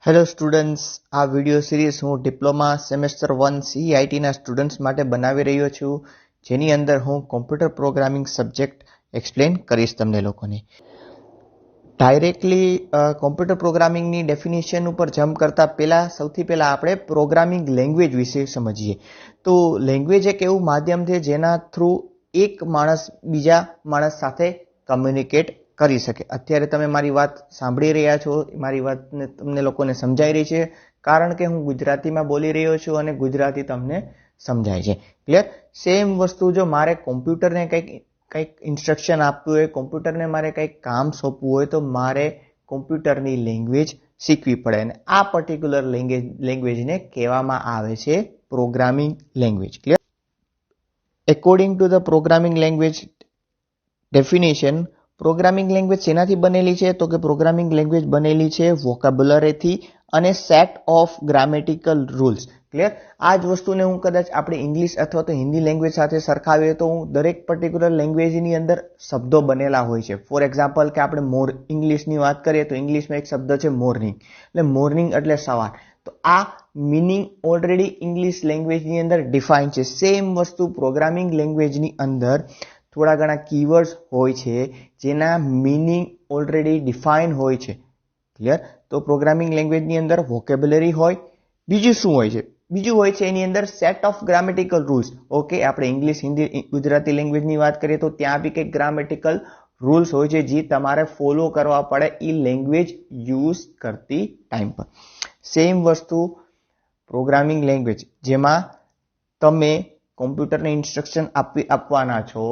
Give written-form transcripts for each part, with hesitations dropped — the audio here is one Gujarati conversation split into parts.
હેલો સ્ટુડન્ટ્સ, આ વિડિયો સિરીઝ હું ડિપ્લોમા સેમેસ્ટર 1 સીઆઈટીના સ્ટુડન્ટ્સ માટે બનાવી રહ્યો છું, જેની અંદર હું કોમ્પ્યુટર પ્રોગ્રામિંગ સબ્જેક્ટ એક્સપ્લેન કરીશ તમને લોકોને. ડાયરેક્ટલી કોમ્પ્યુટર પ્રોગ્રામિંગની ડેફિનેશન ઉપર જમ્પ કરતા સૌથી પહેલા આપણે પ્રોગ્રામિંગ લેંગ્વેજ વિશે સમજીએ. તો લેંગ્વેજ એક એવું માધ્યમ છે જેના થ્રુ એક માણસ બીજા માણસ સાથે કમ્યુનિકેટ કરી શકે. અત્યારે તમે મારી વાત સાંભળી રહ્યા છો, મારી વાત તમને લોકોને સમજાઈ રહી છે, કારણ કે હું ગુજરાતીમાં બોલી રહ્યો છું અને ગુજરાતી તમને સમજાય છે. ક્લિયર? સેમ વસ્તુ જો મારે કોમ્પ્યુટરને કંઈક ઇન્સ્ટ્રક્શન આપવું હોય, કોમ્પ્યુટરને મારે કંઈક કામ સોંપવું હોય, તો મારે કોમ્પ્યુટરની લેંગ્વેજ શીખવી પડે. અને આ પર્ટિક્યુલર લેંગ્વેજને કહેવામાં આવે છે programming language. Clear? According to the programming language definition, programming language શેનાથી બનેલી છે? તો કે પ્રોગ્રામિંગ લેંગ્વેજ બનેલી છે વોકેબ્યુલરીથી અને set of grammatical rules. Clear? આ જ વસ્તુને હું કદાચ આપણે ઇંગ્લિશ અથવા તો હિન્દી લેંગ્વેજ સાથે સરખાવીએ તો દરેક પર્ટિક્યુલર લેંગ્વેજની અંદર શબ્દો બનેલા હોય છે. ફોર એક્ઝામ્પલ કે આપણે ઇંગ્લિશની વાત કરીએ તો ઇંગ્લિશમાં એક શબ્દ છે મોર્નિંગ. એટલે મોર્નિંગ એટલે સવાર. તો આ મીનિંગ ઓલરેડી ઇંગ્લિશ લેંગ્વેજની અંદર ડિફાઇન છે. સેમ વસ્તુ પ્રોગ્રામિંગ લેંગ્વેજની અંદર થોડા ઘણા કીવર્ડ્સ હોય છે જેના મીનિંગ ઓલરેડી ડિફાઇન હોય છે. ક્લિયર? તો પ્રોગ્રામિંગ લેંગ્વેજની અંદર વોકેબ્યુલરી હોય. બીજું શું હોય છે? બીજું હોય છે એની અંદર set of grammatical rules. Okay, આપણે ઇંગ્લિશ, હિન્દી, ગુજરાતી લેંગ્વેજની વાત કરીએ તો ત્યાં બી કંઈક ગ્રામેટિકલ રૂલ્સ હોય છે જે તમારે ફોલો કરવા પડે એ લેંગ્વેજ યુઝ કરતી ટાઈમ પર. સેમ વસ્તુ પ્રોગ્રામિંગ લેંગ્વેજ, જેમાં તમે કોમ્પ્યુટરને ઇન્સ્ટ્રક્શન આપવાના છો,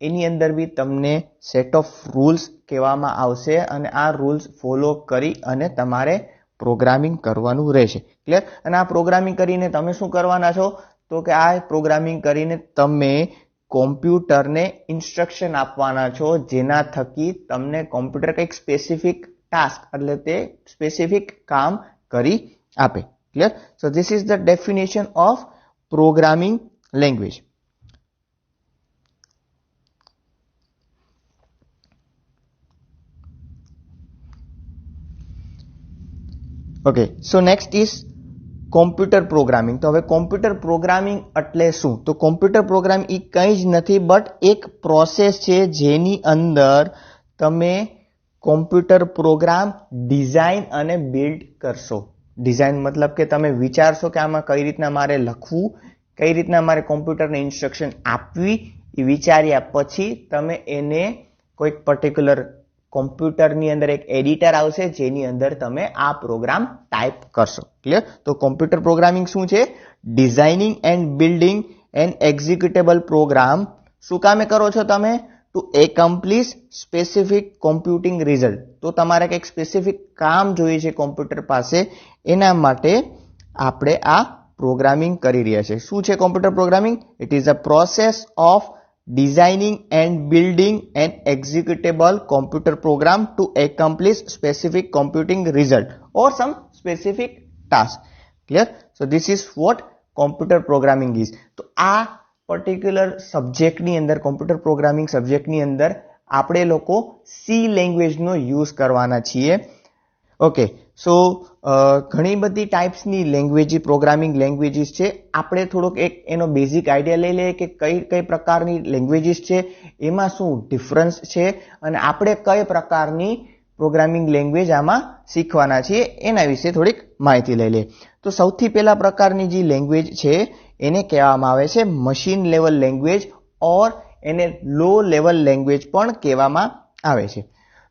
એની અંદર બી તમને સેટ ઓફ રૂલ્સ કહેવામાં આવશે અને આ રૂલ્સ ફોલો કરી અને તમારે પ્રોગ્રામિંગ કરવાનું રહેશે. ક્લિયર? અને આ પ્રોગ્રામિંગ કરીને તમે શું કરવાના છો? તો કે આ પ્રોગ્રામિંગ કરીને તમે કોમ્પ્યુટરને ઇન્સ્ટ્રક્શન આપવાના છો, જેના થકી તમને કોમ્પ્યુટર કંઈક સ્પેસિફિક ટાસ્ક એટલે તે સ્પેસિફિક કામ કરી આપે. Clear? So this is the definition of programming language. Okay, so next is computer programming. તો હવે કોમ્પ્યુટર પ્રોગ્રામિંગ એટલે શું? તો કોમ્પ્યુટર પ્રોગ્રામિંગ એ કંઈ જ નથી બટ એક પ્રોસેસ છે જેની અંદર તમે કોમ્પ્યુટર પ્રોગ્રામ ડિઝાઇન અને બિલ્ડ કરશો. ડિઝાઇન મતલબ કે તમે વિચારશો કે આમાં કઈ રીતના મારે લખવું, કઈ રીતના મારે કોમ્પ્યુટરને ઇન્સ્ટ્રક્શન આપવી, એ વિચાર્યા પછી તમે એને કોઈક પર્ટિક્યુલર કોમ્પ્યુટરની અંદર એક એડિટર આવશે જેની અંદર તમે આ પ્રોગ્રામ ટાઈપ કરશો. ક્લિયર? તો કોમ્પ્યુટર પ્રોગ્રામિંગ શું છે? Designing and building and executable program. શું કામે કરો છો તમે? To accomplish specific computing result. તો તમારે કંઈક સ્પેસિફિક કામ જોઈએ છે કોમ્પ્યુટર પાસે, એના માટે આપણે આ પ્રોગ્રામિંગ કરી રહ્યા છે. શું છે computer programming? It is a process of designing and building an executable computer program to accomplish specific computing result or some specific task. Clear? So this is what computer programming is. તો આ પર્ટિક્યુલર સબ્જેક્ટની અંદર, કોમ્પ્યુટર પ્રોગ્રામિંગ સબ્જેક્ટની અંદર આપણે લોકો સી લેંગ્વેજનો યુઝ કરવાના છીએ. ઓકે, સો ઘણી બધી ટાઈપ્સની લેંગ્વેજ, પ્રોગ્રામિંગ લેંગ્વેજીસ છે. આપણે થોડોક એક એનો બેઝિક આઈડિયા લઈ લઈએ કે કઈ પ્રકારની લેંગ્વેજીસ છે, એમાં શું ડિફરન્સ છે અને આપણે કઈ પ્રકારની પ્રોગ્રામિંગ લેંગ્વેજ આમાં શીખવાના છીએ એના વિશે થોડીક માહિતી લઈ લઈએ. તો સૌથી પહેલા પ્રકારની જે લેંગ્વેજ છે એને કહેવામાં આવે છે મશીન લેવલ લેંગ્વેજ, ઓર એને લો લેવલ લેંગ્વેજ પણ કહેવામાં આવે છે.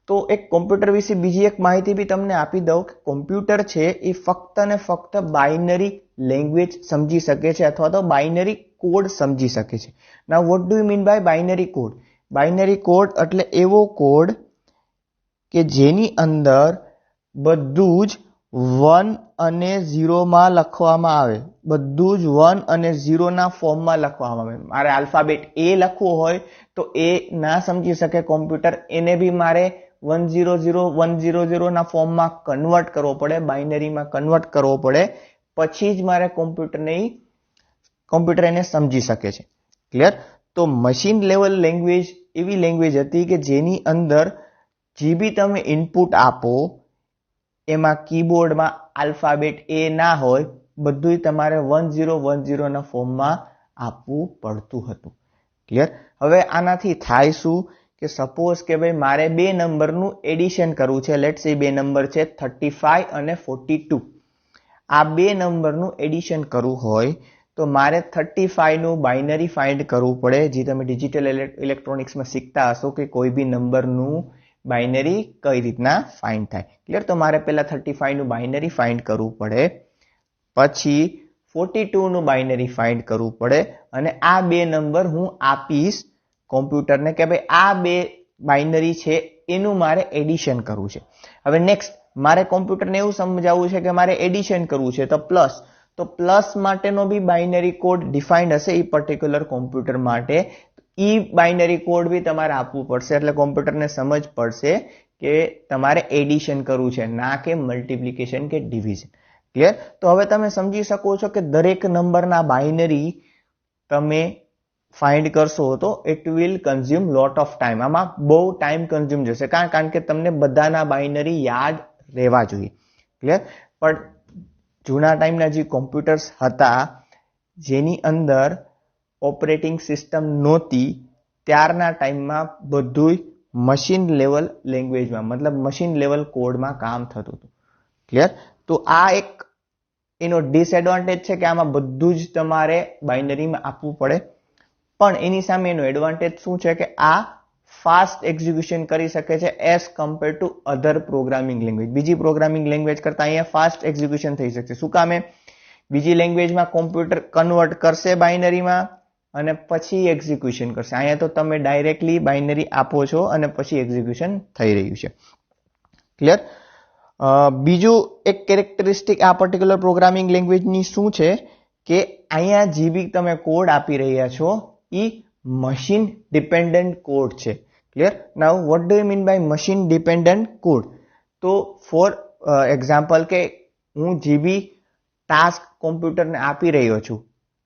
તો એક કોમ્પ્યુટર વિશે બીજી એક માહિતી બી તમને આપી દઉં કે કોમ્પ્યુટર છે એ ફક્ત ને ફક્ત બાઇનરી લેંગ્વેજ સમજી શકે છે અથવા તો બાઇનરી કોડ સમજી શકે છે. Now what do you mean by binary code? Binary code એટલે એવો કોડ કે જેની અંદર બધું જ 1 અને 0 માં લખવામાં આવે, બધું જ 1 અને 0 ના ફોર્મમાં લખવામાં આવે. મારે આલ્ફાબેટ એ લખવું હોય તો એ ના સમજી શકે કોમ્પ્યુટર, એને બી મારે 100 ના ફોર્મમાં કન્વર્ટ કરવો પડે, બાઇનરીમાં કન્વર્ટ કરવો પડે, પછી જ મારે કોમ્પ્યુટર એને સમજી શકે છે. ક્લિયર? તો મશીન લેવલ લેંગ્વેજ એવી લેંગ્વેજ હતી કે જેની અંદર જે બી તમે ઇનપુટ આપો એમાં કીબોર્ડમાં આલ્ફાબેટ એ ના હોય, બધું તમારે 1010 ના ફોર્મમાં આપવું પડતું હતું. ક્લિયર? હવે આનાથી થાય શું કે સપોઝ કે ભાઈ મારે બે નંબરનું એડિશન કરવું છે. લેટ્સ સે બે નંબર છે 35 અને 42. આ બે નંબરનું એડિશન કરવું હોય તો મારે 35 નું બાઇનરી ફાઇન્ડ કરવું પડે, જે તમે ડિજિટલ ઇલેક્ટ્રોનિક્સમાં શીખતા હશો કે કોઈ બી નંબરનું બાઇનરી કઈ રીતના ફાઇન્ડ થાય. ક્લિયર? તો મારે પહેલા 35 નું બાઇનરી ફાઇન્ડ કરવું પડે, પછી 42 નું બાઇનરી ફાઇન્ડ કરવું પડે, અને આ બે નંબર હું આપીશ કોમ્પ્યુટરને કે ભાઈ આ બે બાઇનરી છે એનું મારે એડિશન કરવું છે. હવે નેક્સ્ટ મારે કોમ્પ્યુટરને એવું સમજાવવું છે કે મારે એડિશન કરવું છે તો પ્લસ માટેનો બી બાઇનરી કોડ ડિફાઇન્ડ હશે એ પર્ટિક્યુલર કોમ્પ્યુટર માટે. ઈ બાઇનરી કોડ બી તમારે આપવું પડશે, એટલે કોમ્પ્યુટરને સમજ પડશે કે તમારે એડિશન કરવું છે, ના કે મલ્ટિપ્લિકેશન કે ડિવિઝન. ક્લિયર? તો હવે તમે સમજી શકો છો કે દરેક નંબરના બાઇનરી તમે ફાઇન્ડ કરશો તો it will consume lot of time. આમાં બહુ ટાઈમ કન્ઝ્યુમ જશે, કારણ કે તમને બધાના બાઇનરી યાદ રહેવા જોઈએ. ક્લિયર? પણ જૂના ટાઈમના જે કોમ્પ્યુટર્સ હતા જેની અંદર ઓપરેટિંગ સિસ્ટમ નહોતી, ત્યારના ટાઈમમાં બધું મશીન લેવલ લેંગ્વેજમાં, મતલબ મશીન લેવલ કોડમાં કામ થતું હતું. ક્લિયર? તો આ એક એનો ડિસએડવાન્ટેજ છે કે આમાં બધું જ તમારે બાઇનરીમાં આપવું પડે. પણ એની સામે એનો એડવાન્ટેજ શું છે કે આ ફાસ્ટ એક્ઝિક્યુશન કરી શકે છે as compare to other programming language. બીજી પ્રોગ્રામિંગ લેંગ્વેજ કરતા અહીંયા ફાસ્ટ એક્ઝિક્યુશન થઈ શકશે. શું કામે? બીજી લેંગ્વેજમાં કોમ્પ્યુટર કન્વર્ટ કરશે બાઇનરીમાં અને પછી એક્ઝિક્યુશન કરશે. અહીંયા તો તમે ડાયરેક્ટલી બાઇનરી આપો છો અને પછી એક્ઝિક્યુશન થઈ રહ્યું છે. ક્લિયર? બીજું એક કેરેક્ટરિસ્ટિક આ પર્ટિક્યુલર પ્રોગ્રામિંગ લેંગ્વેજની શું છે કે અહીંયા જે બી તમે કોડ આપી રહ્યા છો એ મશીન ડિપેન્ડન્ટ કોડ છે. Clear? Now what do you mean by machine dependent code? તો ફોર એક્ઝામ્પલ કે હું જે બી ટાસ્ક કોમ્પ્યુટરને આપી રહ્યો છું,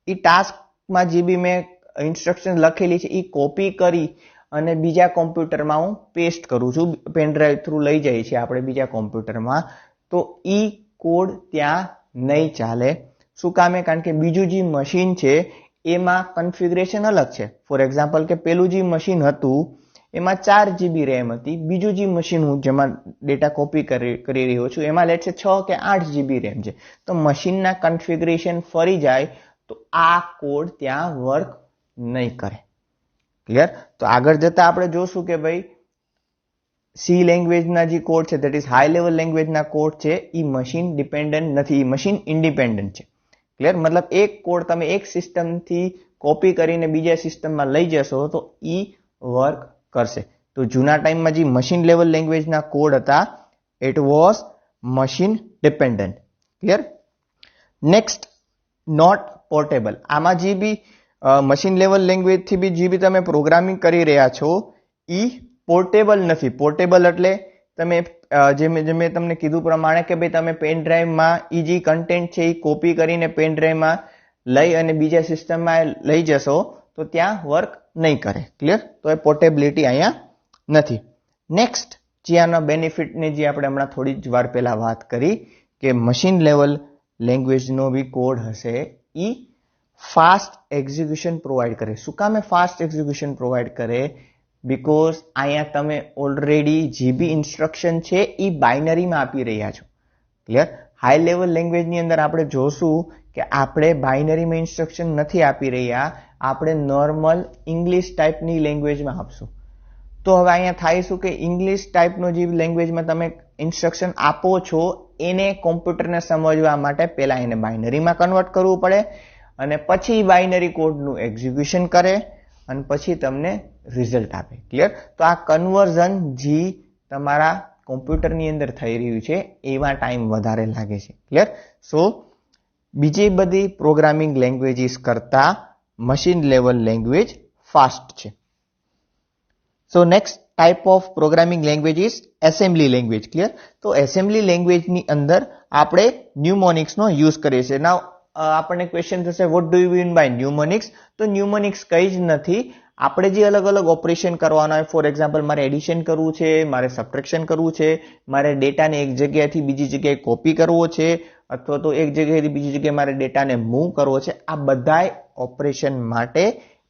એ ટાસ્કમાં જે બી મેં ઇન્સ્ટ્રક્શન લખેલી છે એ કોપી કરી અને બીજા કોમ્પ્યુટરમાં હું પેસ્ટ કરું છું, પેનડ્રાઈવ થ્રુ લઈ જાય છે આપણે બીજા કોમ્પ્યુટરમાં, તો એ કોડ ત્યાં નહીં ચાલે. શું કામે? કારણ કે બીજું જે મશીન છે એમાં કન્ફિગ્યુરેશન અલગ છે. ફોર એક્ઝામ્પલ કે પેલું જે મશીન હતું એમાં 4 GB રેમ હતી, બીજું જે મશીન હું જેમાં ડેટા કોપી કરી રહ્યો છું એમાં લેટ છે 6 કે 8 GB રેમ છે. તો મશીનના કન્ફિગ્યુરેશન ફરી જાય તો આ કોડ ત્યાં વર્ક નહીં કરે. ક્લિયર? તો આગળ જતા આપણે જોશું કે ભાઈ સી લેંગ્વેજના જે કોડ છે, દેટ ઇઝ હાઈ લેવલ લેંગ્વેજના કોડ છે, એ મશીન ડિપેન્ડન્ટ નથી, મશીન ઇન્ડિપેન્ડન્ટ છે. ક્લિયર? મતલબ એક કોડ તમે એક સિસ્ટમથી કોપી કરીને બીજા સિસ્ટમમાં લઈ જશો તો ઈ વર્ક કરશે. તો જૂના ટાઈમમાં જે મશીન લેવલ લેંગ્વેજના કોડ હતા it was machine dependent. Clear? Next, not portable. આમાં જે બી મશીન લેવલ લેંગ્વેજથી બી જે બી તમે પ્રોગ્રામિંગ કરી રહ્યા છો એ પોર્ટેબલ નથી. પોર્ટેબલ એટલે તમે જે મેં તમને કીધું પ્રમાણે કે ભાઈ તમે પેન ડ્રાઈવમાં એ જે કન્ટેન્ટ છે એ કોપી કરીને પેન ડ્રાઈવમાં લઈ અને બીજા સિસ્ટમમાં લઈ જશો તો ત્યાં વર્ક નહીં કરે. ક્લિયર? તો એ પોર્ટેબિલિટી અહીંયા નથી. નેક્સ્ટ, જે આના બેનિફિટની જે આપણે હમણાં થોડી જ વાર પહેલા વાત કરી કે મશીન લેવલ લેંગ્વેજનો બી કોડ હશે એ ફાસ્ટ એક્ઝિક્યુશન પ્રોવાઈડ કરે. શું કામે ફાસ્ટ એક્ઝિક્યુશન પ્રોવાઈડ કરે? બીકોઝ અહીંયા તમે ઓલરેડી જે બી ઇન્સ્ટ્રક્શન છે એ બાઇનરીમાં આપી રહ્યા છો. ક્લિયર? હાઈ લેવલ લેંગ્વેજની અંદર આપણે જોશું કે આપણે બાઇનરીમાં ઇન્સ્ટ્રક્શન નથી આપી રહ્યા, આપણે નોર્મલ ઇંગ્લિશ ટાઈપની લેંગ્વેજમાં આપશું. તો હવે અહીંયા થાય શું કે ઇંગ્લિશ ટાઈપનો જે લેંગ્વેજમાં તમે ઇન્સ્ટ્રક્શન આપો છો એને કોમ્પ્યુટરને સમજવા માટે પહેલા એને બાઇનરીમાં કન્વર્ટ કરવું પડે અને પછી બાઇનરી કોડનું એક્ઝિક્યુશન કરે અને પછી તમને રિઝલ્ટ આપે. ક્લિયર? તો આ કન્વર્ઝન જે તમારા કોમ્પ્યુટરની અંદર થઈ રહ્યું છે એમાં ટાઈમ વધારે લાગે છે. ક્લિયર? સો બીજી બધી પ્રોગ્રામિંગ લેંગ્વેજીસ કરતા મશીન લેવલ લેંગ્વેજ ફાસ્ટ છે. So next type of programming language is assembly language. Clear? તો એસેમ્બલી લેંગ્વેજની અંદર આપણે ન્યુમોનિક્સનો યુઝ કરીએ છીએ. નાવ આપણને ક્વેશ્ચન થશે what do you mean by mnemonics? તો ન્યુમોનિક્સ કંઈ જ નથી, આપણે જે અલગ અલગ ઓપરેશન કરવાના હોય, ફોર એક્ઝામ્પલ મારે એડિશન કરવું છે, મારે સબટ્રેક્શન કરવું છે, મારે ડેટાને એક જગ્યાએથી બીજી જગ્યાએ કોપી કરવો છે, અથવા તો એક જગ્યાએથી બીજી જગ્યાએ મારે ડેટાને મૂવ કરવો છે, આ બધાય ઓપરેશન માટે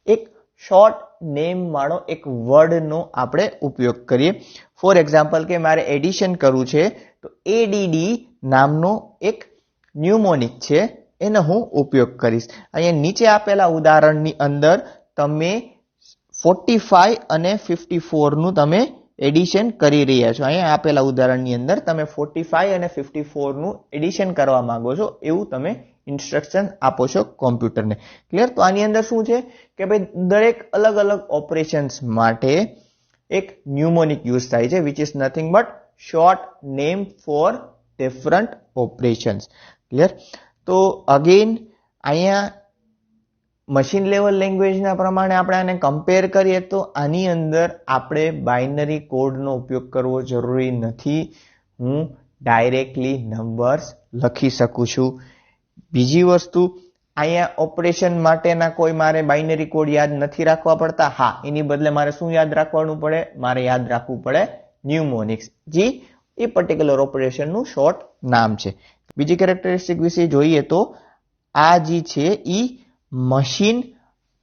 એક શોર્ટ નેમ વાળો એક વર્ડનો આપણે ઉપયોગ કરીએ. ફોર એક્ઝામ્પલ કે મારે એડિશન કરવું છે તો એડીડી નામનો એક ન્યુમોનિક છે, એનો હું ઉપયોગ કરીશ. અહીંયા નીચે આપેલા ઉદાહરણની અંદર તમે 45 અને 54 નું તમે એડિશન કરી રહ્યા છો. અહીંયા આપેલા ઉદાહરણની અંદર તમે 45 અને 54 નું એડિશન કરવા માંગો છો, એવું તમે ઇન્સ્ટ્રક્શન આપો છો કોમ્પ્યુટરને. ક્લિયર? તો આની અંદર શું છે કે ભાઈ દરેક અલગ અલગ ઓપરેશન્સ માટે એક ન્યુમોનિક યુઝ થાય છે, which is nothing but short name for different operations. Clear? તો અગેન અહીંયા મશીન લેવલ લેંગ્વેજના પ્રમાણે આપણે આને કમ્પેર કરીએ તો આની અંદર આપણે બાઇનરી કોડનો ઉપયોગ કરવો જરૂરી નથી. હું ડાયરેક્ટલી નંબર્સ લખી શકું છું. બીજી વસ્તુ, અહીંયા ઓપરેશન માટેના કોઈ મારે બાઇનરી કોડ યાદ નથી રાખવા પડતા. હા, એની બદલે મારે શું યાદ રાખવાનું પડે? મારે યાદ રાખવું પડે ન્યુમોનિક્સ, જે એ પર્ટિક્યુલર ઓપરેશનનું શોર્ટ નામ છે. બીજી કેરેક્ટરિસ્ટિક વિશે જોઈએ તો આ જે છે એ મશીન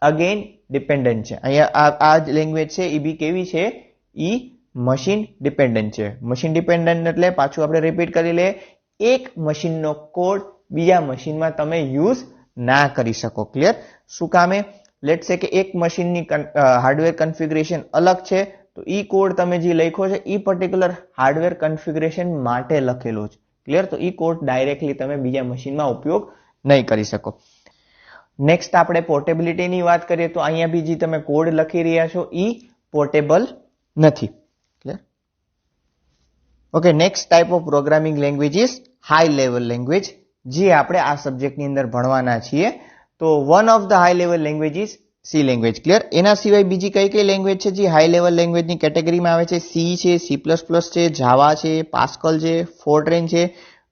અગેન ડિપેન્ડન્ટ છે. અહીંયા આ જ લેંગ્વેજ છે એ બી કેવી છે? એ મશીન ડિપેન્ડન્ટ છે. મશીન ડિપેન્ડન્ટ એટલે પાછું આપણે રિપીટ કરી લઈએ, એક મશીનનો કોડ બીજા મશીનમાં તમે યુઝ ના કરી શકો. ક્લિયર? શું કામે? લેટ્સ સે કે એક મશીનની હાર્ડવેર કન્ફિગરેશન અલગ છે, તો ઈ કોડ તમે જે લખ્યો છે એ પર્ટિક્યુલર હાર્ડવેર કન્ફિગરેશન માટે લખેલો છે. ક્લિયર? તો ઈ કોડ ડાયરેક્ટલી તમે બીજા મશીનમાં ઉપયોગ નહીં કરી શકો. નેક્સ્ટ આપણે પોર્ટેબિલિટીની વાત કરીએ તો અહીંયા બી જે તમે કોડ લખી રહ્યા છો એ પોર્ટેબલ નથી. Clear? Okay, next type of programming language is high level language, જે આપણે આ સબ્જેક્ટની અંદર ભણવાના છીએ. તો one of the high level language is C language. Clear? એના સિવાય બીજી કઈ કઈ લેંગ્વેજ છે જે હાઈ લેવલ લેંગ્વેજની કેટેગરીમાં આવે છે? સી છે, C++ છે, જાવા છે, પાસ્કલ છે, ફોર્ટ્રેન છે,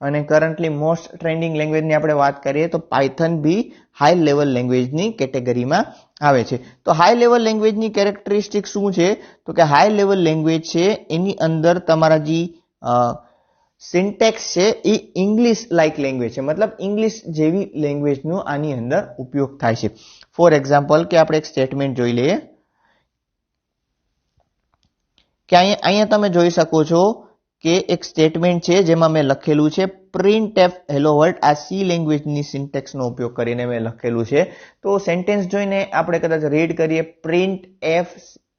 અને કરન્ટલી મોસ્ટ ટ્રેન્ડિંગ લેંગ્વેજની આપણે વાત કરીએ તો પાયથન બી હાઈ લેવલ લેંગ્વેજની કેટેગરીમાં આવે છે. તો હાઈ લેવલ લેંગ્વેજની કેરેક્ટરિસ્ટિક શું છે? તો કે હાઈ લેવલ લેંગ્વેજ છે એની અંદર તમારા જે સિન્ટેક્સ છે એ ઇંગ્લિશ લાઇક લેંગ્વેજ છે, મતલબ ઇંગ્લિશ જેવી લેંગ્વેજનો આની અંદર ઉપયોગ થાય છે. ફોર એક્ઝામ્પલ કે આપણે એક સ્ટેટમેન્ટ જોઈ લઈએ કે અહીંયા તમે જોઈ શકો છો કે એક સ્ટેટમેન્ટ છે જેમાં મેં લખેલું છે printf hello world. આ સી લેંગ્વેજની સિન્ટેક્સનો ઉપયોગ કરીને મેં લખેલું છે. તો સેન્ટેન્સ જોઈને આપણે કદાચ રીડ કરીએ printf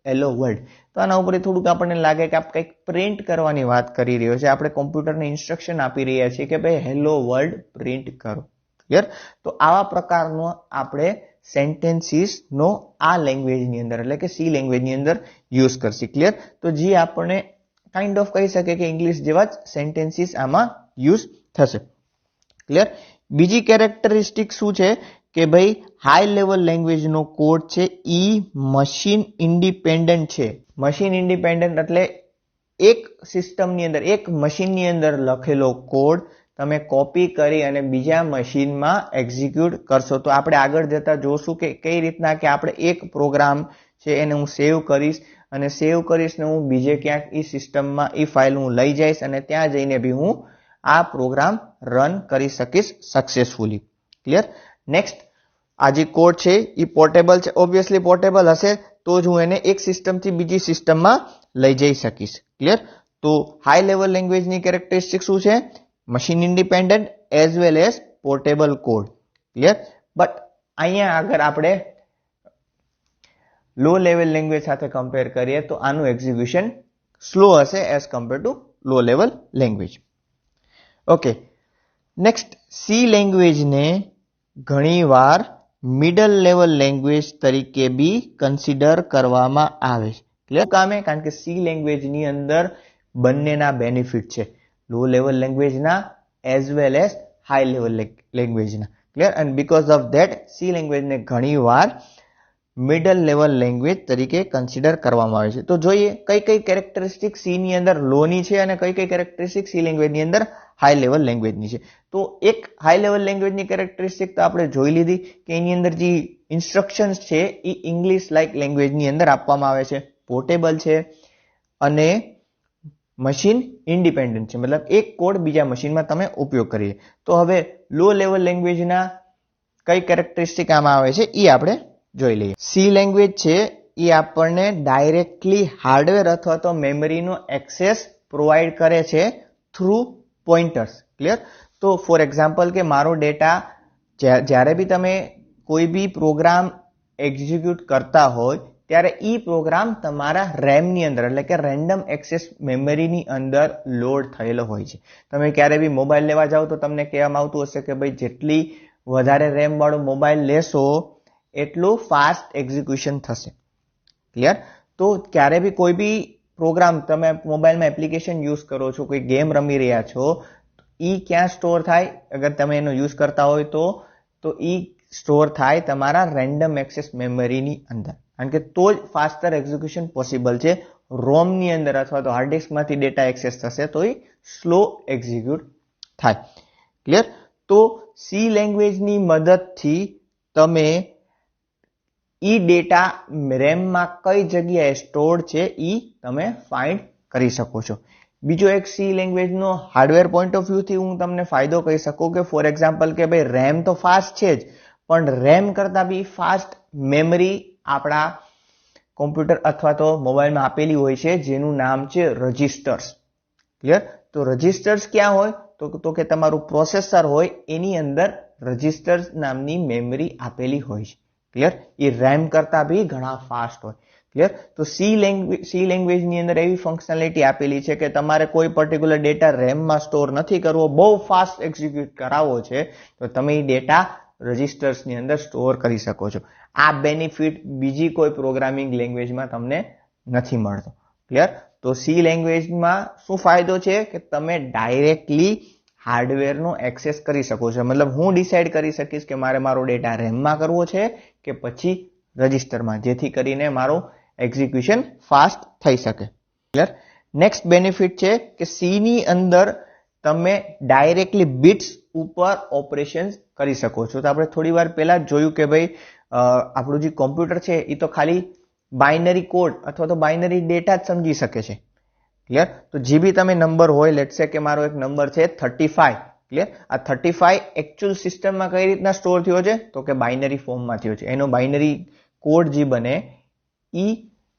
hello world, તો આના ઉપર થોડુંક આપણને લાગે કે આપ કંઈક પ્રિન્ટ કરવાની વાત કરી રહ્યો છે. આપણે કોમ્પ્યુટરને ઇન્સ્ટ્રક્શન આપી રહ્યા છીએ કે ભાઈ હેલો વર્લ્ડ પ્રિન્ટ કરો. ક્લિયર? તો આવા પ્રકારનો આપણે સેન્ટેન્સીસનો આ લેંગ્વેજની અંદર એટલે કે સી લેંગ્વેજની અંદર યુઝ કરશે. ક્લિયર? તો જે આપણે કાઇન્ડ ઓફ કહી શકે કે ઇંગ્લિશ જેવા જ સેન્ટેન્સીસ આમાં યુઝ થશે. ક્લિયર? બીજી કેરેક્ટરિસ્ટિક શું છે કે ભાઈ હાઈ લેવલ લેંગ્વેજનો કોડ છે ઈ મશીન ઇન્ડિપેન્ડન્ટ છે. મશીન ઇન્ડિપેન્ડન્ટ એટલે એક સિસ્ટમની અંદર, એક મશીનની અંદર લખેલો કોડ તમે કોપી કરી અને બીજા મશીનમાં એક્ઝિક્યુટ કરશો. તો આપણે આગળ જતા જોશું કે કઈ રીતના કે આપણે એક પ્રોગ્રામ છે એને હું સેવ કરીશ અને સેવ કરીશ ને હું બીજે ક્યાંક એ સિસ્ટમમાં એ ફાઇલ હું લઈ જઈશ અને ત્યાં જઈને બી હું આ પ્રોગ્રામ રન કરી શકીશ સક્સેસફુલી. ક્લિયર? નેક્સ્ટ, આ જે કોડ છે એ પોર્ટેબલ છે. ઓબ્વિયસલી પોર્ટેબલ હશે તો જ હું એને એક સિસ્ટમથી બીજી સિસ્ટમમાં લઈ જઈ શકીશ. ક્લિયર? તો હાઈ લેવલ લેંગ્વેજની કેરેક્ટરિસ્ટિક શું છે? Machine independent as well as portable code. Clear? But અહીંયા આગળ આપણે લો લેવલ લેંગ્વેજ સાથે કમ્પેર કરીએ તો આનું એક્ઝિક્યુશન સ્લો હશે as compare to low level language. Okay, next, C લેંગ્વેજને ઘણીવાર મિડલ લેવલ લેંગ્વેજ તરીકે બી કન્સિડર કરવામાં આવે છે. ક્લિયર? કામે કારણ કે સી લેંગ્વેજની અંદર બંનેના બેનિફિટ છે, લો લેવલ લેંગ્વેજના as well as high level લેંગ્વેજના. Clear? And because of that C લેંગ્વેજને ઘણીવાર મિડલ લેવલ લેંગ્વેજ તરીકે કન્સિડર કરવામાં આવે છે. તો જોઈએ કઈ કઈ કેરેક્ટરિસ્ટિક સી ની અંદર લો ની છે અને કઈ કઈ કેરેક્ટરિસ્ટિક સી લેંગ્વેજની અંદર હાઈ લેવલ લેંગ્વેજની છે. તો એક હાઈ લેવલ લેંગ્વેજની કેરેક્ટરિસ્ટિક તો આપણે જોઈ લીધી કે એની અંદર જે ઇન્સ્ટ્રક્શન્સ છે એ ઇંગ્લિશ લાઇક લેંગ્વેજની અંદર આપવામાં આવે છે, પોર્ટેબલ છે અને મશીન ઇન્ડિપેન્ડન્ટ છે, મતલબ એક કોડ બીજા મશીનમાં તમે ઉપયોગ કરીએ. તો હવે લો લેવલ લેંગ્વેજના કઈ કેરેક્ટરિસ્ટિક આમાં આવે છે એ આપણે જોઈ લઈએ. સી લેંગ્વેજ છે એ આપણને ડાયરેક્ટલી હાર્ડવેર અથવા તો મેમરીનો એક્સેસ પ્રોવાઈડ કરે છે થ્રુ પોઇન્ટર્સ. ક્લિયર? તો ફોર એક્ઝામ્પલ કે મારો ડેટા જ્યારે બી તમે કોઈ બી પ્રોગ્રામ એક્ઝિક્યુટ કરતા હોય ત્યારે ઈ પ્રોગ્રામ તમારા રેમની અંદર એટલે કે રેન્ડમ એક્સેસ મેમરીની અંદર લોડ થયેલો હોય છે. તમે ક્યારે બી મોબાઈલ લેવા જાઓ તો તમને કહેવામાં આવતું હશે કે ભાઈ જેટલી વધારે રેમ વાળો મોબાઈલ લેશો એટલું ફાસ્ટ એક્ઝિક્યુશન થશે. ક્લિયર? તો ક્યારે બી કોઈ બી પ્રોગ્રામ તમે મોબાઈલમાં એપ્લિકેશન યુઝ કરો છો, કોઈ ગેમ રમી રહ્યા છો, ઈ ક્યાં સ્ટોર થાય? અગર તમે એનો યુઝ કરતા હોય તો ઈ સ્ટોર થાય તમારા રેન્ડમ એક્સેસ મેમરીની અંદર, કારણ કે તો જ ફાસ્ટર એક્ઝિક્યુશન પોસિબલ છે. રોમની અંદર અથવા તો હાર્ડ ડિસ્કમાંથી ડેટા એક્સેસ થશે તો એ સ્લો એક્ઝિક્યુટ થાય. ક્લિયર? તો સી લેંગ્વેજની મદદથી તમે ઈ ડેટા રેમમાં કઈ જગ્યાએ સ્ટોર્ડ છે ઈ તમે ફાઇન્ડ કરી શકો છો. બીજો એક સી લેંગ્વેજનો હાર્ડવેર પોઈન્ટ ઓફ વ્યૂથી હું તમને ફાયદો કહી શકું કે ફોર એક્ઝામ્પલ કે ભાઈ રેમ તો ફાસ્ટ છે જ, પણ રેમ કરતા બી ફાસ્ટ મેમરી આપણા કોમ્પ્યુટર અથવા તો મોબાઈલમાં આપેલી હોય છે જેનું નામ છે રજિસ્ટર્સ. ક્લિયર? તો રજિસ્ટર્સ ક્યાં હોય? તો કે તમારું પ્રોસેસર હોય એની અંદર રજિસ્ટર્સ નામની મેમરી આપેલી હોય છે. ક્લિયર? એ રેમ કરતા બી ઘણા ફાસ્ટ હોય. ક્લિયર? તો સી લેંગ્વેજની અંદર એવી ફંક્શનાલિટી આપેલી છે કે તમારે કોઈ પર્ટિક્યુલર ડેટા રેમમાં સ્ટોર નથી કરવો, બહુ ફાસ્ટ એક્ઝિક્યુટ કરાવવો છે તો તમે એ ડેટા રજિસ્ટર્સની અંદર સ્ટોર કરી શકો છો. આ બેનિફિટ બીજી કોઈ પ્રોગ્રામિંગ લેંગ્વેજમાં તમને નથી મળતો. ક્લિયર? તો સી લેંગ્વેજમાં શું ફાયદો છે કે તમે ડાયરેક્ટલી હાર્ડવેરનો એક્સેસ કરી શકો છો. મતલબ હું ડિસાઈડ કરી શકીશ કે મારે મારો ડેટા રેમમાં કરવો છે કે પછી રજિસ્ટરમાં, જેથી કરીને મારો એક્ઝિક્યુશન ફાસ્ટ થઈ શકે. ક્લિયર? નેક્સ્ટ બેનિફિટ છે કે સી ની અંદર તમે ડાયરેક્ટલી બિટ્સ ઉપર ઓપરેશન કરી શકો છો. તો આપણે થોડી વાર પહેલા જ જોયું કે ભાઈ આપણું જે કોમ્પ્યુટર છે એ તો ખાલી બાઇનરી કોડ અથવા તો બાઇનરી ડેટા જ સમજી શકે છે. ક્લિયર? તો જે બી તમે નંબર હોય, લેટ્સ સે કે મારો એક નંબર છે 35. ક્લિયર? આ 35 એકચ્યુઅલ સિસ્ટમમાં કઈ રીતના સ્ટોર થયો છે? તો કે બાઇનરી ફોર્મમાં થયો છે. એનો બાઇનરી કોડ જે બને ઈ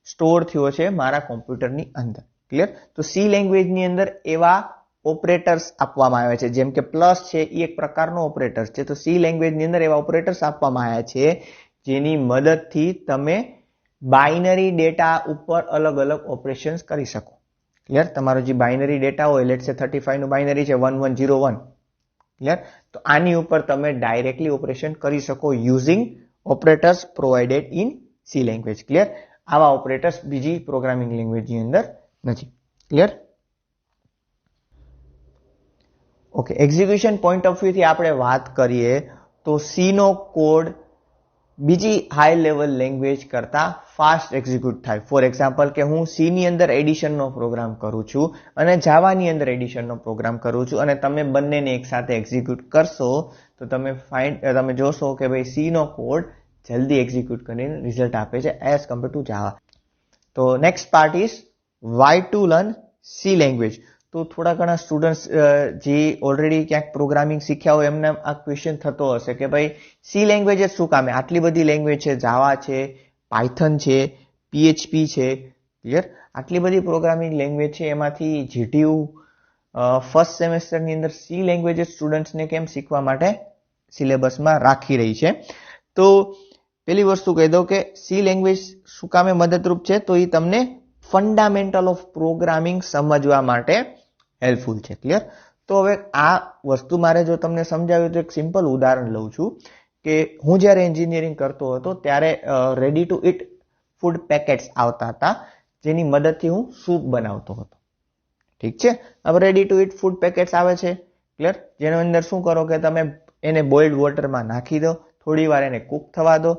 સ્ટોર થયો છે મારા કોમ્પ્યુટરની અંદર. ક્લિયર? તો સી લેંગ્વેજની અંદર એવા ઓપરેટર્સ આપવામાં આવે છે, જેમ કે પ્લસ છે એ એક પ્રકારનો ઓપરેટર છે. તો સી લેંગ્વેજની અંદર એવા ઓપરેટર્સ આપવામાં આવ્યા છે જેની મદદથી તમે બાઇનરી ડેટા ઉપર અલગ અલગ ઓપરેશન્સ કરી શકો. ક્લિયર? તમારો જે બાઇનરી ડેટા હોય, લેટ્સ સે 35 નું બાઇનરી છે 1101. ક્લિયર? તો આની ઉપર તમે ડાયરેક્ટલી ઓપરેશન કરી શકો using operators provided in C language. Clear? આવા ઓપરેટર્સ બીજી પ્રોગ્રામિંગ લેંગ્વેજની અંદર નથી. Clear? Okay, execution point of વ્યૂથી આપણે વાત કરીએ તો સી નો કોડ બીજી હાઈ લેવલ લેંગ્વેજ કરતા ફાસ્ટ એક્ઝિક્યુટ થાય. ફોર એક્ઝામ્પલ કે હું સી ની અંદર એડિશનનો પ્રોગ્રામ કરું છું અને જાવાની અંદર એડિશનનો પ્રોગ્રામ કરું છું અને તમે બંનેને એકસાથે એક્ઝિક્યુટ કરશો તો તમે જોશો કે ભાઈ સી નો કોડ જલ્દી એક્ઝિક્યુટ કરીને રિઝલ્ટ આપે છે એઝ કમ્પેર ટુ જાવા. તો next part is why to learn C language. તો થોડા ઘણા સ્ટુડન્ટ્સ જે ઓલરેડી ક્યાંક પ્રોગ્રામિંગ શીખ્યા હોય એમને આ ક્વેશ્ચન થતો હશે કે ભાઈ સી લેંગ્વેજ જ શું કામે? આટલી બધી લેંગ્વેજ છે, જાવા છે, પાયથન છે, PHP છે. ક્લિયર? આટલી બધી પ્રોગ્રામિંગ લેંગ્વેજ છે, એમાંથી GTU ફર્સ્ટ સેમેસ્ટરની અંદર સી લેંગ્વેજ સ્ટુડન્ટ્સને કેમ શીખવા માટે સિલેબસમાં રાખી રહી છે? તો પેલી વસ્તુ કહી દઉં કે સી લેંગ્વેજ શું કામે મદદરૂપ છે? તો એ તમને ફંડામેન્ટલ ઓફ પ્રોગ્રામિંગ સમજવા માટે હેલ્પફુલ છે. ક્લિયર? તો હવે આ વસ્તુ મારે જો તમને સમજાવ્યું તો એક સિમ્પલ ઉદાહરણ લઉં છું કે હું જ્યારે એન્જિનિયરિંગ કરતો હતો ત્યારે ready to eat food packets આવતા હતા જેની મદદથી હું સૂપ બનાવતો હતો. ઠીક છે? હવે ready to eat food packets આવે છે. ક્લિયર? જેની અંદર શું કરો કે તમે એને બોઇલ્ડ વોટરમાં નાખી દો, થોડી વાર એને કુક થવા દો.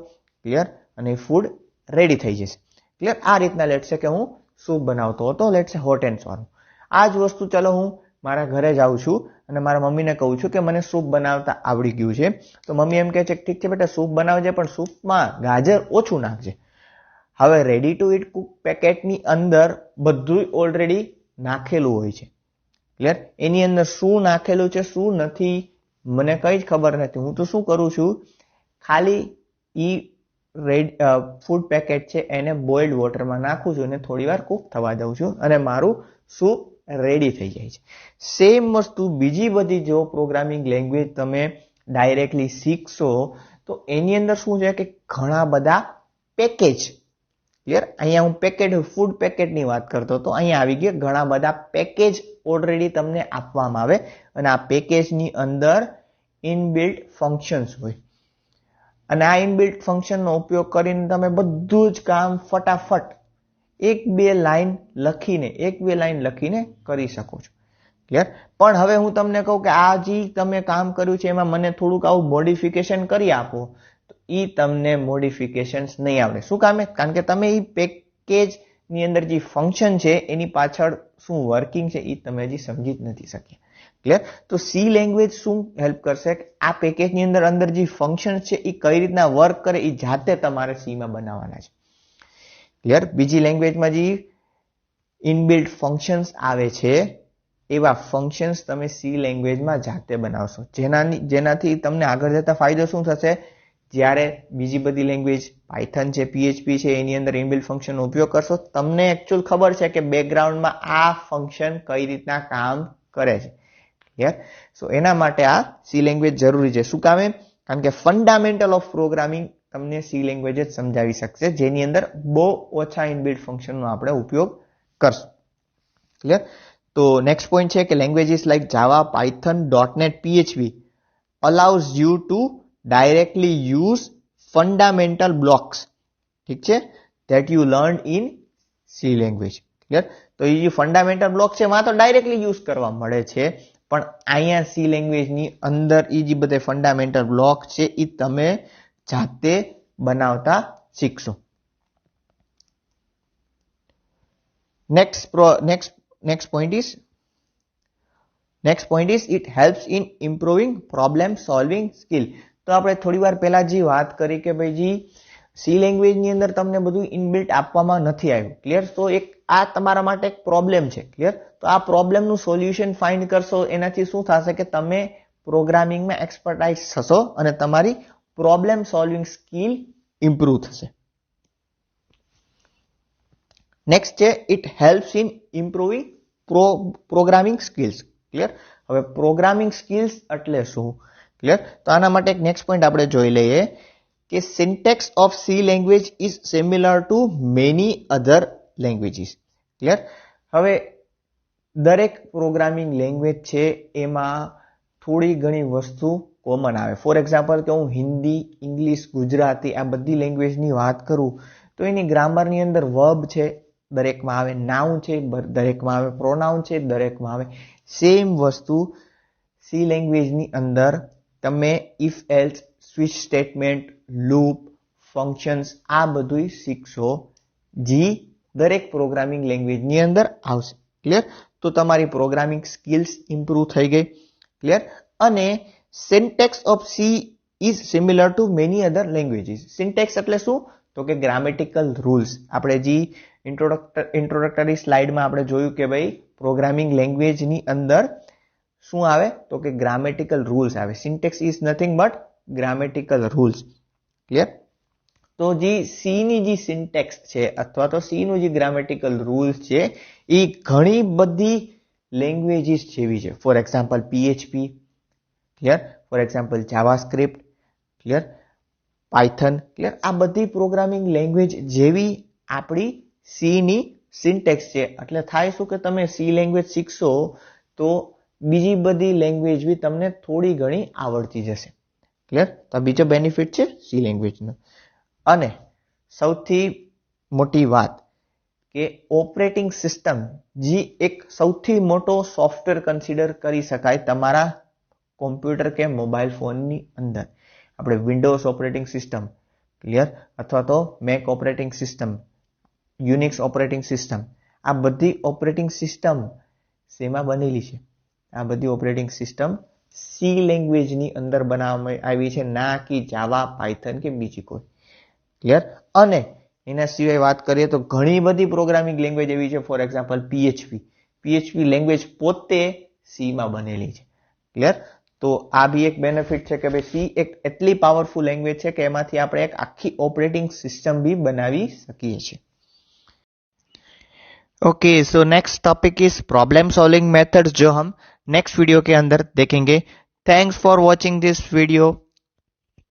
ક્લિયર? અને ફૂડ રેડી થઈ જશે. ક્લિયર? આ રીતના લેટ્સ સે કે હું સૂપ બનાવતો હતો, લેટ્સ સે હોટ એન્ડ સોર. આ જ વસ્તુ ચલો હું મારા ઘરે જાઉં છું અને મારા મમ્મીને કહું છું કે મને સૂપ બનાવતા આવડી ગયું છે, તો મમ્મી એમ કહે છે ઠીક છે બેટા સૂપ બનાવજે પણ સૂપમાં ગાજર ઓછું નાખજે. હવે રેડી ટુ ઇટ કુક પેકેટની અંદર બધું ઓલરેડી નાખેલું હોય છે. ક્લિયર? એની અંદર શું નાખેલું છે શું નથી મને કઈ જ ખબર નથી. હું તો શું કરું છું, ખાલી ફૂડ પેકેટ છે એને બોઇલ્ડ વોટરમાં નાખું છું અને થોડી વાર કુક થવા દઉં છું અને મારું સૂપ રેડી થઈ જાય છે. સેમ વસ્તુ બીજી બધી જો પ્રોગ્રામિંગ લેંગ્વેજ તમે ડાયરેક્ટલી શીખશો તો એની અંદર શું છે કે ઘણા બધા પેકેજ. ક્લિયર? અહીંયા હું ફૂડ પેકેટની વાત કરતો તો અહીંયા આવી ગયા ઘણા બધા પેકેજ ઓલરેડી તમને આપવામાં આવે અને આ પેકેજની અંદર ઇનબિલ્ટ ફંક્શન્સ હોય અને આ ઇનબિલ્ટ ફંક્શનનો ઉપયોગ કરીને તમે બધું જ કામ ફટાફટ એક બે લાઈન લખીને કરી શકો છો. ક્લિયર? પણ હવે હું તમને કહું કે આ જે તમે કામ કર્યું છે એમાં મને થોડુંક આવું મોડિફિકેશન કરી આપો, તો એ તમને મોડિફિકેશન્સ નહીં આવડે. શું કામે? કારણ કે તમે એ પેકેજની અંદર જે ફંક્શન છે એની પાછળ શું વર્કિંગ છે એ તમે હજી સમજી જ નથી શક્યા. ક્લિયર? તો સી લેંગ્વેજ શું હેલ્પ કરશે? આ પેકેજની અંદર જે ફંક્શન છે એ કઈ રીતના વર્ક કરે એ જાતે તમારે સીમાં બનાવવાના છે. ક્લિયર? બીજી લેંગ્વેજમાં જે ઇનબિલ્ટ ફંક્શન્સ આવે છે એવા ફંક્શન્સ તમે સી લેંગ્વેજમાં જાતે બનાવશો, જેનાથી તમને આગળ જતા ફાયદો શું થશે? જ્યારે બીજી બધી લેંગ્વેજ પાયથન છે, PHP છે એની અંદર ઇનબિલ્ટ ફંક્શનનો ઉપયોગ કરશો, તમને એકચ્યુઅલ ખબર છે કે બેકગ્રાઉન્ડમાં આ ફંક્શન કઈ રીતના કામ કરે છે. ક્લિયર? સો એના માટે આ સી લેંગ્વેજ જરૂરી છે. શું કામે? કારણ કે ફંડામેન્ટલ ઓફ પ્રોગ્રામિંગ તમને સી લેંગ્વેજ જ સમજાવી શકશે, જેની અંદર બહુ ઓછા ઇનબિલ્ટ ફંક્શનનો આપણે ઉપયોગ કરશું. ક્લિયર? તો નેક્સ્ટ પોઈન્ટ છે કે languages like Java, Python, .NET, PHP allows you to directly use fundamental blocks, ઠીક છે, that you learned in C language. Clear? તો એ જે ફંડામેન્ટલ બ્લોક છે એમાં તો ડાયરેક્ટલી યુઝ કરવા મળે છે, પણ અહીંયા સી લેંગ્વેજની અંદર એ જે બધા ફંડામેન્ટલ બ્લોક છે એ તમે જાતે બનાવતા શીખશો. Next point is it helps in improving problem solving skill. તો આપણે થોડી વાર પહેલા જે વાત કરી કે ભાઈ જી સી લેંગ્વેજની અંદર તમને બધું ઇનબિલ્ટ આપવામાં નથી આવ્યું. ક્લિયર? તો આ તમારા માટે એક પ્રોબ્લેમ છે. ક્લિયર? તો આ પ્રોબ્લેમનું સોલ્યુશન ફાઇન્ડ કરશો, એનાથી શું થશે કે તમે પ્રોગ્રામિંગમાં એક્સપર્ટાઇઝ થશો અને તમારી પ્રોબ્લેમ સોલ્વિંગ સ્કિલ ઇમ્પ્રુવ થશે. નેક્સ્ટ છે it helps in improving programming skills. Clear? હવે પ્રોગ્રામિંગ સ્કિલ્સ એટલે શું? ક્લિયર? તો આના માટે એક નેક્સ્ટ પોઈન્ટ આપણે જોઈ લઈએ કે syntax of C language is similar too many other languages. Clear? હવે દરેક પ્રોગ્રામિંગ લેંગ્વેજ છે એમાં થોડી ઘણી વસ્તુ કોમન આવે. ફોર એક્ઝામ્પલ કે હું હિન્દી, ઇંગ્લિશ, ગુજરાતી આ બધી લેંગ્વેજની વાત કરું તો એની ગ્રામરની અંદર વર્બ છે દરેકમાં આવે, નાઉન છે દરેકમાં આવે, પ્રોનાઉન છે દરેકમાં આવે. સેમ વસ્તુ સી લેંગ્વેજની અંદર તમે if else, switch statement, loop, functions આ બધું શીખશો જે દરેક પ્રોગ્રામિંગ લેંગ્વેજની અંદર આવશે. ક્લિયર? તો તમારી પ્રોગ્રામિંગ સ્કિલ્સ ઇમ્પ્રુવ થઈ ગઈ. ક્લિયર? અને syntax of she is similar too many other languages. Syntax એટલે શું? તો કે ગ્રામેટિકલ રૂલ્સ. આપણે જે ઇન્ટ્રોડક્ટરી સ્લાઇડમાં આપણે જોયું કે ભાઈ પ્રોગ્રામિંગ લેંગ્વેજની અંદર શું આવે? તો કે ગ્રામેટિકલ રૂલ્સ આવે. Syntax is nothing but grammatical rules. Clear? તો જે સી ની જે સિન્ટેક્સ છે અથવા તો સી નું જે ગ્રામેટિકલ રૂલ્સ છે એ ઘણી બધી લેંગ્વેજીસ જેવી છે. For example PHP. Clear? For example JavaScript. Clear? Python. Clear? આ બધી પ્રોગ્રામિંગ લેંગ્વેજ જેવી આપણી સી ની સિન્ટેક્સ છે. એટલે થાય શું કે તમે સી લેંગ્વેજ શીખશો તો બીજી બધી લેંગ્વેજ બી તમને થોડી ઘણી આવડતી જશે. ક્લિયર? તો બીજો બેનિફિટ છે સી લેંગ્વેજનો. અને સૌથી મોટી વાત કે ઓપરેટિંગ સિસ્ટમ જે એક સૌથી મોટો સોફ્ટવેર કન્સિડર કરી શકાય તમારા કોમ્પ્યુટર કે મોબાઈલ ફોનની અંદર. આપણે વિન્ડોઝ ઓપરેટિંગ સિસ્ટમ, ક્લિયર, અથવા તો make operating system, Unix operating system, આ બધી ઓપરેટિંગ સિસ્ટમ શેમાં બનેલી છે? આ બધી ઓપરેટિંગ સિસ્ટમ સી લેંગ્વેજની અંદર બનાવવામાં આવી છે, ના કે જાવા, પાયથન કે બીજી કોઈ. ક્લિયર? અને એના સિવાય વાત કરીએ તો ઘણી બધી પ્રોગ્રામિંગ લેંગ્વેજ એવી છે, ફોર એક્ઝામ્પલ પીએચપી લેંગ્વેજ પોતે સી માં બનેલી છે. ક્લિયર? તો આ બી એક બેનિફિટ છે કે ભાઈ સી એક એટલી પાવરફુલ લેંગ્વેજ છે કે એમાંથી આપણે એક આખી ઓપરેટિંગ સિસ્ટમ भी बनावी શકીએ છીએ. Okay, so next topic is problem solving methods, जो हम नेक्स्ट वीडियो के अंदर देखेंगे. Thanks for watching this video.